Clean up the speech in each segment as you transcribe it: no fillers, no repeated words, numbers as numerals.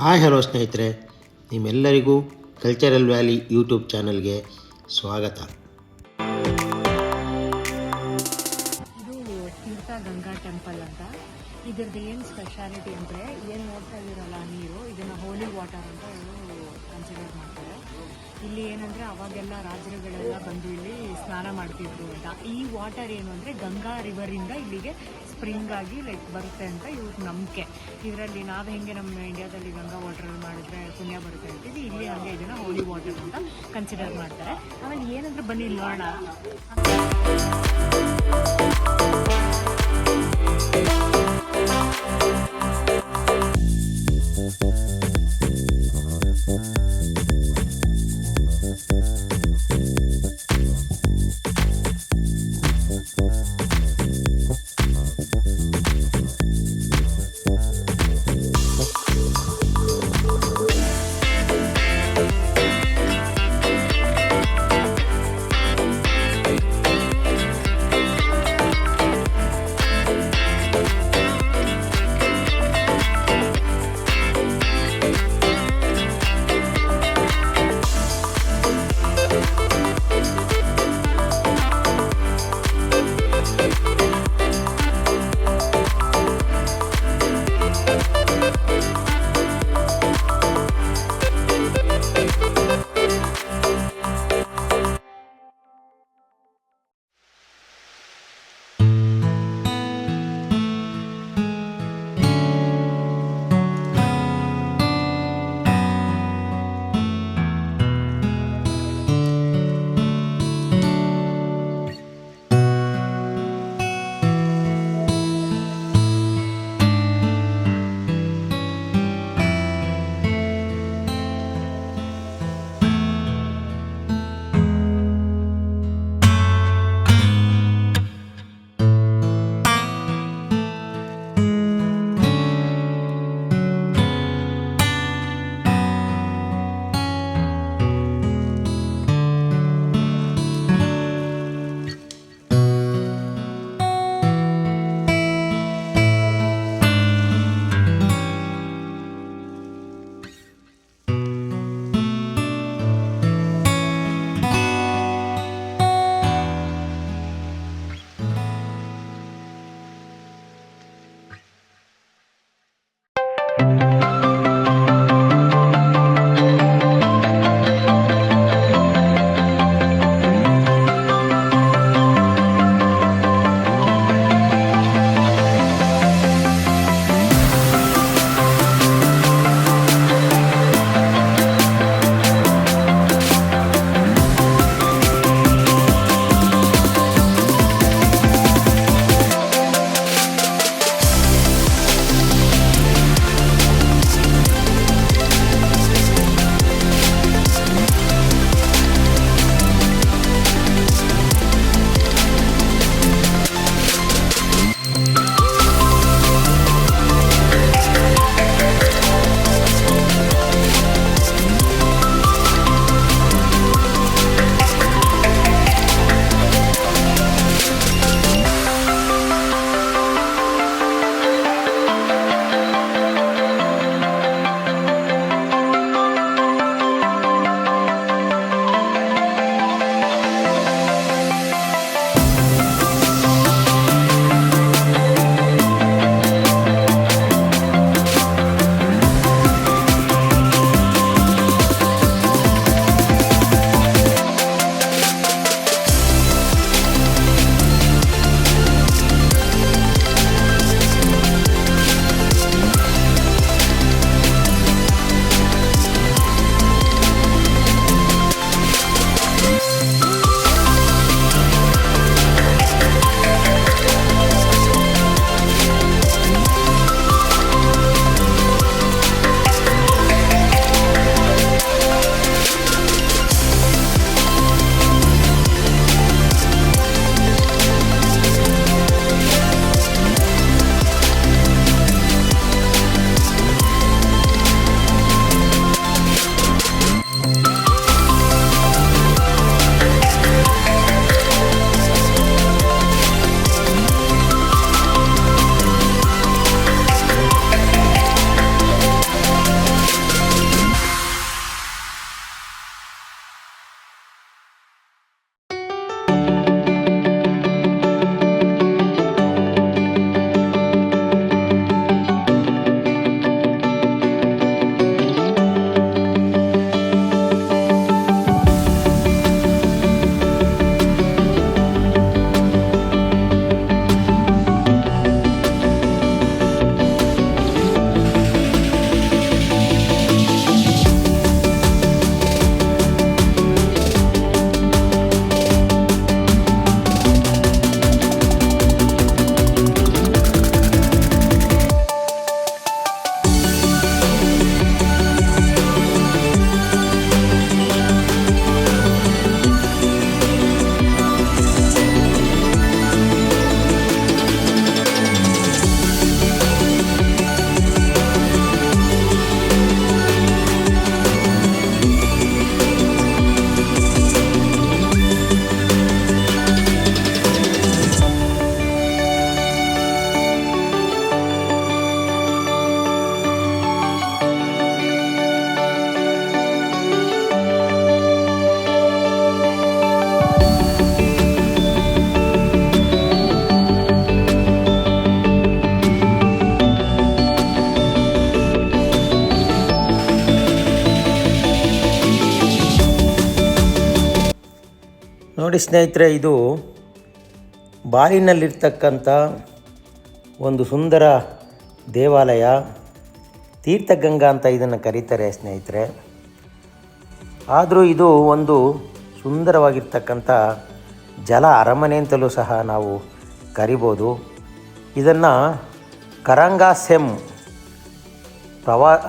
Hi hello ಸ್ನೇಹಿತರೆ, ನಿಮ್ಮೆಲ್ಲರಿಗೂ cultural valley YouTube ಚಾನಲ್ಗೆ ಸ್ವಾಗತ. ಇದು ತೀರ್ಥ ಗಂಗಾ ಟೆಂಪಲ್ ಅಂತ. ಇದ್ರದ್ದು ಏನು ಸ್ಪೆಷಾಲಿಟಿ ಅಂದರೆ, ಏನು ನೋಡ್ತಾ ಇದ್ದೀರಲ್ಲ ನೀರು, ಇದನ್ನು ಹೋಲಿ ವಾಟರ್ ಅಂತ ಕನ್ಸಿಡರ್ ಮಾಡ್ತಾರೆ. ಇಲ್ಲಿ ಏನಂದರೆ ಅವಾಗೆಲ್ಲ ರಾಜರುಗಳೆಲ್ಲ ಬಂದು ಇಲ್ಲಿ ಸ್ನಾನ ಮಾಡ್ತಿದ್ರು ಅಂತ. ಈ ವಾಟರ್ ಏನು ಅಂದರೆ ಗಂಗಾ ರಿವರಿಂದ ಇಲ್ಲಿಗೆ ಸ್ಪ್ರಿಂಗ್ ಆಗಿ ಬರುತ್ತೆ ಅಂತ ಇವ್ರ ನಂಬಿಕೆ. ಇದರಲ್ಲಿ ನಾವು ಹೆಂಗೆ ನಮ್ಮ ಇಂಡಿಯಾದಲ್ಲಿ ಗಂಗಾ ವಾಟರ್ ಮಾಡಿದ್ರೆ ಪುಣ್ಯ ಬರುತ್ತೆ ಅಂತೀವಿ, ಇಲ್ಲಿ ಹಾಗೆ ಇದನ್ನು ಹೋಲಿ ವಾಟರ್ ಅಂತ ಕನ್ಸಿಡರ್ ಮಾಡ್ತಾರೆ. ಆಮೇಲೆ ಏನಂದ್ರೆ ಬನ್ನಿ ಇಲ್ಲಿ ನೋಡೋಣ. ನೋಡಿ ಸ್ನೇಹಿತರೆ, ಇದು ಬಾಲಿನಲ್ಲಿರ್ತಕ್ಕಂಥ ಒಂದು ಸುಂದರ ದೇವಾಲಯ, ತೀರ್ಥಗಂಗಾ ಅಂತ ಇದನ್ನು ಕರೀತಾರೆ ಸ್ನೇಹಿತರೆ. ಆದರೂ ಇದು ಒಂದು ಸುಂದರವಾಗಿರ್ತಕ್ಕಂಥ ಜಲ ಅರಮನೆ ಅಂತಲೂ ಸಹ ನಾವು ಕರಿಬೋದು. ಇದನ್ನು ಕರಂಗಾಸೆಮ್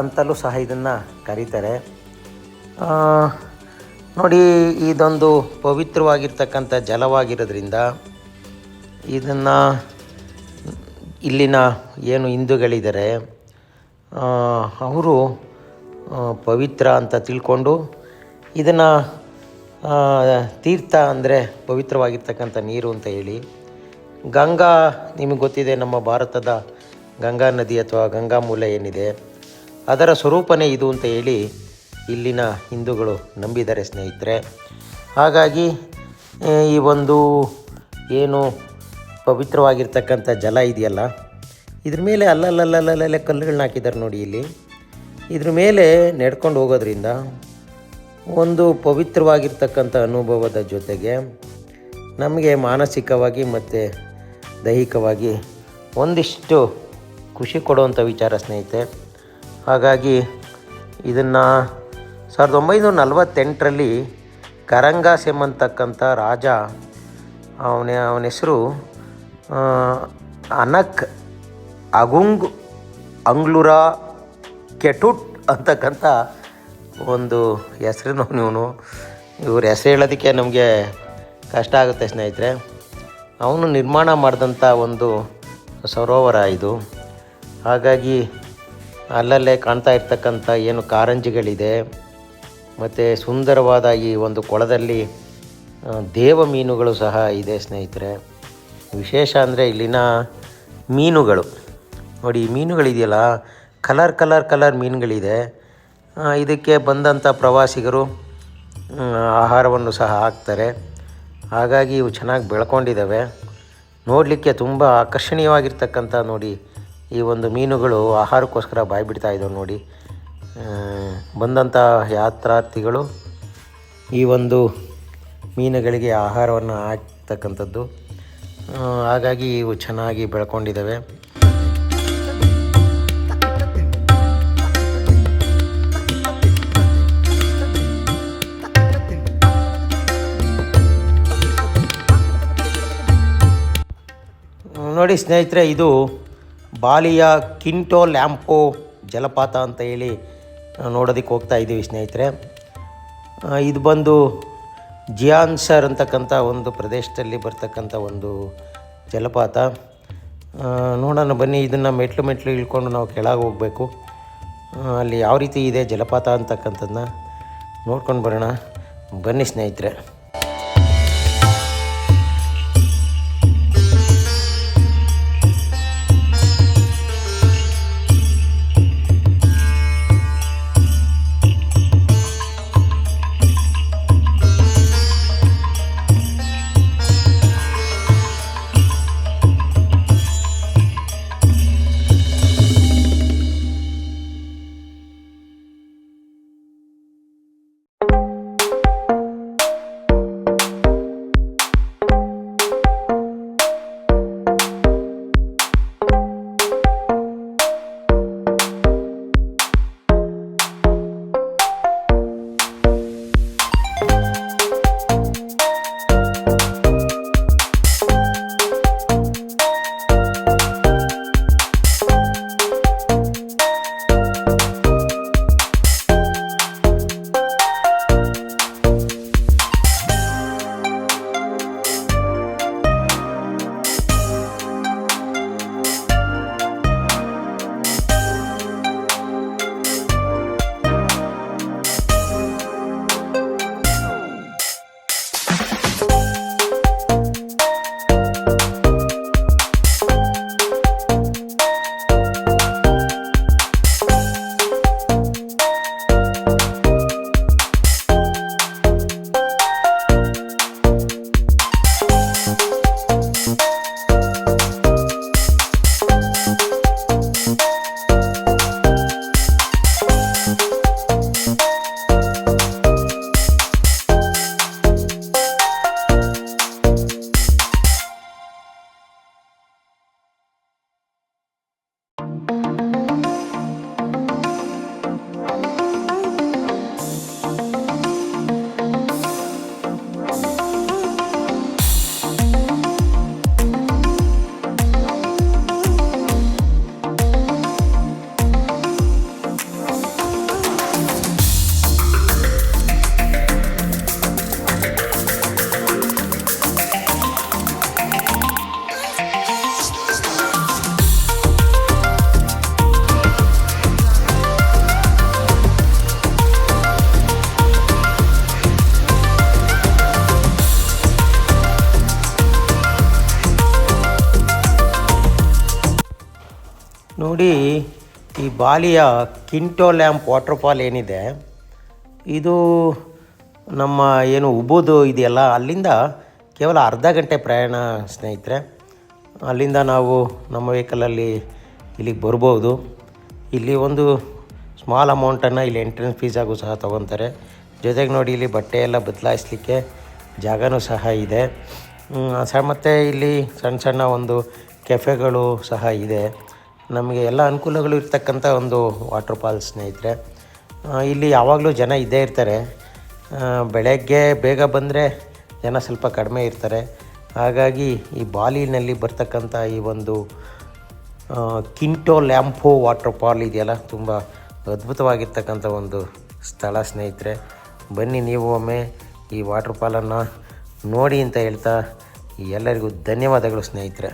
ಅಂತಲೂ ಸಹ ಇದನ್ನು ಕರೀತಾರೆ. ನೋಡಿ, ಇದೊಂದು ಪವಿತ್ರವಾಗಿರ್ತಕ್ಕಂಥ ಜಲವಾಗಿರೋದ್ರಿಂದ ಇದನ್ನು ಇಲ್ಲಿನ ಏನು ಹಿಂದೂಗಳಿದ್ದಾರೆ ಅವರು ಪವಿತ್ರ ಅಂತ ತಿಳ್ಕೊಂಡು ಇದನ್ನು ತೀರ್ಥ ಅಂದರೆ ಪವಿತ್ರವಾಗಿರ್ತಕ್ಕಂಥ ನೀರು ಅಂತ ಹೇಳಿ, ಗಂಗಾ ನಿಮಗೆ ಗೊತ್ತಿದೆ, ನಮ್ಮ ಭಾರತದ ಗಂಗಾ ನದಿ ಅಥವಾ ಗಂಗಾ ಮೂಲ ಏನಿದೆ ಅದರ ಸ್ವರೂಪನೇ ಇದು ಅಂತ ಹೇಳಿ ಇಲ್ಲಿನ ಹಿಂದೂಗಳು ನಂಬಿದ್ದಾರೆ ಸ್ನೇಹಿತರೆ. ಹಾಗಾಗಿ ಈ ಒಂದು ಏನು ಪವಿತ್ರವಾಗಿರ್ತಕ್ಕಂಥ ಜಲ ಇದೆಯಲ್ಲ, ಇದ್ರ ಮೇಲೆ ಅಲ್ಲಲ್ಲಲ್ಲಲ್ಲೇ ಕಲ್ಲುಗಳನ್ನ ಹಾಕಿದ್ದಾರೆ ನೋಡಿ. ಇಲ್ಲಿ ಇದ್ರ ಮೇಲೆ ನಡ್ಕೊಂಡು ಹೋಗೋದ್ರಿಂದ ಒಂದು ಪವಿತ್ರವಾಗಿರ್ತಕ್ಕಂಥ ಅನುಭವದ ಜೊತೆಗೆ ನಮಗೆ ಮಾನಸಿಕವಾಗಿ ಮತ್ತು ದೈಹಿಕವಾಗಿ ಒಂದಿಷ್ಟು ಖುಷಿ ಕೊಡುವಂಥ ವಿಚಾರ ಸ್ನೇಹಿತರೆ. ಹಾಗಾಗಿ ಇದನ್ನು 1948ರಲ್ಲಿ ಕರಂಗಾಸೆಮ್ ಅಂತಕ್ಕಂಥ ರಾಜ, ಅವನ ಹೆಸರು ಅನಕ್ ಅಗುಂಗ್ ಅಂಗ್ಲುರಾ ಕೆಟುಟ್ ಅಂತಕ್ಕಂಥ ಒಂದು ಹೆಸರಿನವನು. ಇವ್ರ ಹೆಸರು ಹೇಳೋದಕ್ಕೆ ನಮಗೆ ಕಷ್ಟ ಆಗುತ್ತೆ ಸ್ನೇಹಿತರೆ. ಅವನು ನಿರ್ಮಾಣ ಮಾಡಿದಂಥ ಒಂದು ಸರೋವರ ಇದು. ಹಾಗಾಗಿ ಅಲ್ಲಲ್ಲೇ ಕಾಣ್ತಾ ಇರ್ತಕ್ಕಂಥ ಏನು ಕಾರಂಜಿಗಳಿದೆ ಮತ್ತು ಸುಂದರವಾದ ಈ ಒಂದು ಕೊಳದಲ್ಲಿ ದೇವ ಮೀನುಗಳು ಸಹ ಇದೆ ಸ್ನೇಹಿತರೆ. ವಿಶೇಷ ಅಂದರೆ ಇಲ್ಲಿನ ಮೀನುಗಳು ನೋಡಿ, ಈ ಮೀನುಗಳಿದೆಯಲ್ಲ, ಕಲರ್ ಮೀನುಗಳಿದೆ. ಇದಕ್ಕೆ ಬಂದಂಥ ಪ್ರವಾಸಿಗರು ಆಹಾರವನ್ನು ಸಹ ಹಾಕ್ತಾರೆ. ಹಾಗಾಗಿ ಇವು ಚೆನ್ನಾಗಿ ಬೆಳ್ಕೊಂಡಿದ್ದಾವೆ. ನೋಡಲಿಕ್ಕೆ ತುಂಬ ಆಕರ್ಷಣೀಯವಾಗಿರ್ತಕ್ಕಂಥ ನೋಡಿ, ಈ ಒಂದು ಮೀನುಗಳು ಆಹಾರಕ್ಕೋಸ್ಕರ ಬಾಯ್ಬಿಡ್ತಾ ಇದ್ದಾವೆ ನೋಡಿ. ಬಂದಂಥ ಯಾತ್ರಾರ್ಥಿಗಳು ಈ ಒಂದು ಮೀನುಗಳಿಗೆ ಆಹಾರವನ್ನು ಹಾಕ್ತಕ್ಕಂಥದ್ದು. ಹಾಗಾಗಿ ಇವು ಚೆನ್ನಾಗಿ ಬೆಳ್ಕೊಂಡಿದ್ದಾವೆ. ನೋಡಿ ಸ್ನೇಹಿತರೆ, ಇದು ಬಾಲಿಯ ಕಿಂಟೋ ಲ್ಯಾಂಪೋ ಜಲಪಾತ ಅಂತ ಹೇಳಿ ನೋಡೋದಕ್ಕೆ ಹೋಗ್ತಾ ಇದ್ದೀವಿ ಸ್ನೇಹಿತರೆ. ಇದು ಬಂದು ಜಿಯಾನ್ಸರ್ ಅಂತಕ್ಕಂಥ ಒಂದು ಪ್ರದೇಶದಲ್ಲಿ ಬರ್ತಕ್ಕಂಥ ಒಂದು ಜಲಪಾತ. ನೋಡೋಣ ಬನ್ನಿ, ಇದನ್ನು ಮೆಟ್ಲು ಇಳ್ಕೊಂಡು ನಾವು ಕೆಳಗೆ ಹೋಗಬೇಕು. ಅಲ್ಲಿ ಯಾವ ರೀತಿ ಇದೆ ಜಲಪಾತ ಅಂತಕ್ಕಂಥದ್ದನ್ನ ನೋಡ್ಕೊಂಡು ಬರೋಣ ಬನ್ನಿ ಸ್ನೇಹಿತರೆ. ನೋಡಿ, ಈ ಬಾಲಿಯ ಕಿಂಟೋ ಲ್ಯಾಂಪ್ ವಾಟರ್ಫಾಲ್ ಏನಿದೆ, ಇದು ನಮ್ಮ ಏನು ಉಬುದು ಇದೆಯಲ್ಲ, ಅಲ್ಲಿಂದ ಕೇವಲ ಅರ್ಧ ಗಂಟೆ ಪ್ರಯಾಣ ಸ್ನೇಹಿತರೆ. ಅಲ್ಲಿಂದ ನಾವು ನಮ್ಮ ವೆಹಿಕಲಲ್ಲಿ ಇಲ್ಲಿಗೆ ಬರ್ಬೋದು. ಇಲ್ಲಿ ಒಂದು ಸ್ಮಾಲ್ ಅಮೌಂಟನ್ನು ಇಲ್ಲಿ ಎಂಟ್ರೆನ್ಸ್ ಫೀಸಾಗೂ ಸಹ ತೊಗೊತಾರೆ. ಜೊತೆಗೆ ನೋಡಿ, ಇಲ್ಲಿ ಬಟ್ಟೆ ಎಲ್ಲ ಬದಲಾಯಿಸಲಿಕ್ಕೆ ಜಾಗನೂ ಸಹ ಇದೆ. ಮತ್ತು ಇಲ್ಲಿ ಸಣ್ಣ ಸಣ್ಣ ಒಂದು ಕೆಫೆಗಳು ಸಹ ಇದೆ. ನಮಗೆ ಎಲ್ಲ ಅನುಕೂಲಗಳು ಇರ್ತಕ್ಕಂಥ ಒಂದು ವಾಟರ್ ಫಾಲ್ಸ್ ಸ್ನೇಹಿತರೆ. ಇಲ್ಲಿ ಯಾವಾಗಲೂ ಜನ ಇದ್ದೇ ಇರ್ತಾರೆ. ಬೆಳಗ್ಗೆ ಬೇಗ ಬಂದರೆ ಜನ ಸ್ವಲ್ಪ ಕಡಿಮೆ ಇರ್ತಾರೆ. ಹಾಗಾಗಿ ಈ ಬಾಲಿನಲ್ಲಿ ಬರ್ತಕ್ಕಂಥ ಈ ಒಂದು ಕಿಂಟೋ ಲ್ಯಾಂಪೋ ವಾಟರ್ ಫಾಲ್ ಇದೆಯಲ್ಲ, ತುಂಬ ಅದ್ಭುತವಾಗಿರ್ತಕ್ಕಂಥ ಒಂದು ಸ್ಥಳ ಸ್ನೇಹಿತರೆ. ಬನ್ನಿ ನೀವು ಒಮ್ಮೆ ಈ ವಾಟರ್ ಫಾಲನ್ನು ನೋಡಿ ಅಂತ ಹೇಳ್ತಾ ಎಲ್ಲರಿಗೂ ಧನ್ಯವಾದಗಳು ಸ್ನೇಹಿತರೆ.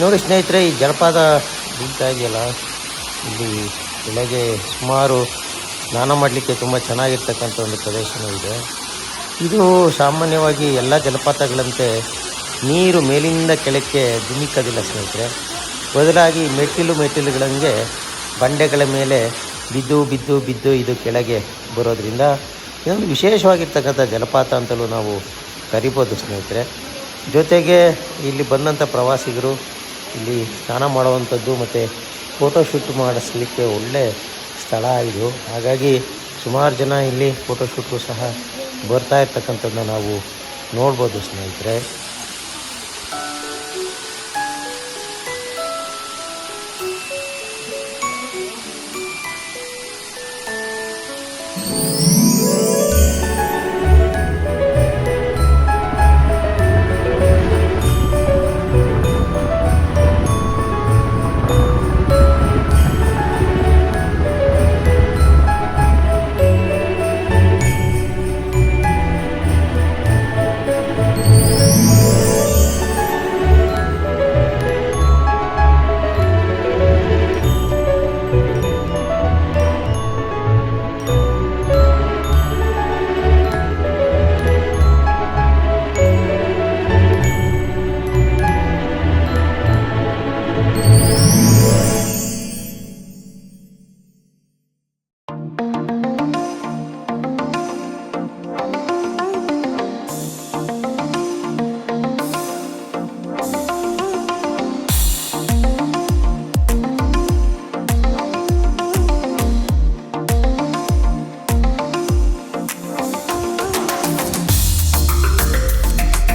ನೋಡಿ ಸ್ನೇಹಿತರೆ, ಈ ಜಲಪಾತ ಬೀಳ್ತಾ ಇದೆಯಲ್ಲ, ಇಲ್ಲಿ ಬೆಳಗ್ಗೆ ಸುಮಾರು ಸ್ನಾನ ಮಾಡಲಿಕ್ಕೆ ತುಂಬ ಚೆನ್ನಾಗಿರ್ತಕ್ಕಂಥ ಒಂದು ಪ್ರದೇಶವೂ ಇದೆ. ಇದು ಸಾಮಾನ್ಯವಾಗಿ ಎಲ್ಲ ಜಲಪಾತಗಳಂತೆ ನೀರು ಮೇಲಿಂದ ಕೆಳಕ್ಕೆ ಧುಮಿಕೋದಿಲ್ಲ ಸ್ನೇಹಿತರೆ. ಬದಲಾಗಿ ಮೆಟ್ಟಿಲುಗಳಂಗೆ ಬಂಡೆಗಳ ಮೇಲೆ ಬಿದ್ದು ಬಿದ್ದು ಬಿದ್ದು ಇದು ಕೆಳಗೆ ಬರೋದ್ರಿಂದ ಇದೊಂದು ವಿಶೇಷವಾಗಿರ್ತಕ್ಕಂಥ ಜಲಪಾತ ಅಂತಲೂ ನಾವು ಕರಿಬೋದು ಸ್ನೇಹಿತರೆ. ಜೊತೆಗೆ ಇಲ್ಲಿ ಬಂದಂಥ ಪ್ರವಾಸಿಗರು ಇಲ್ಲಿ ಸ್ನಾನ ಮಾಡುವಂಥದ್ದು ಮತ್ತು ಫೋಟೋಶೂಟ್ ಮಾಡಿಸ್ಲಿಕ್ಕೆ ಒಳ್ಳೆ ಸ್ಥಳ ಇದು. ಹಾಗಾಗಿ ಸುಮಾರು ಜನ ಇಲ್ಲಿ ಫೋಟೋಶೂಟ್ಗೂ ಸಹ ಬರ್ತಾ ಇರ್ತಕ್ಕಂಥದ್ದನ್ನ ನಾವು ನೋಡ್ಬೋದು ಸ್ನೇಹಿತರೆ.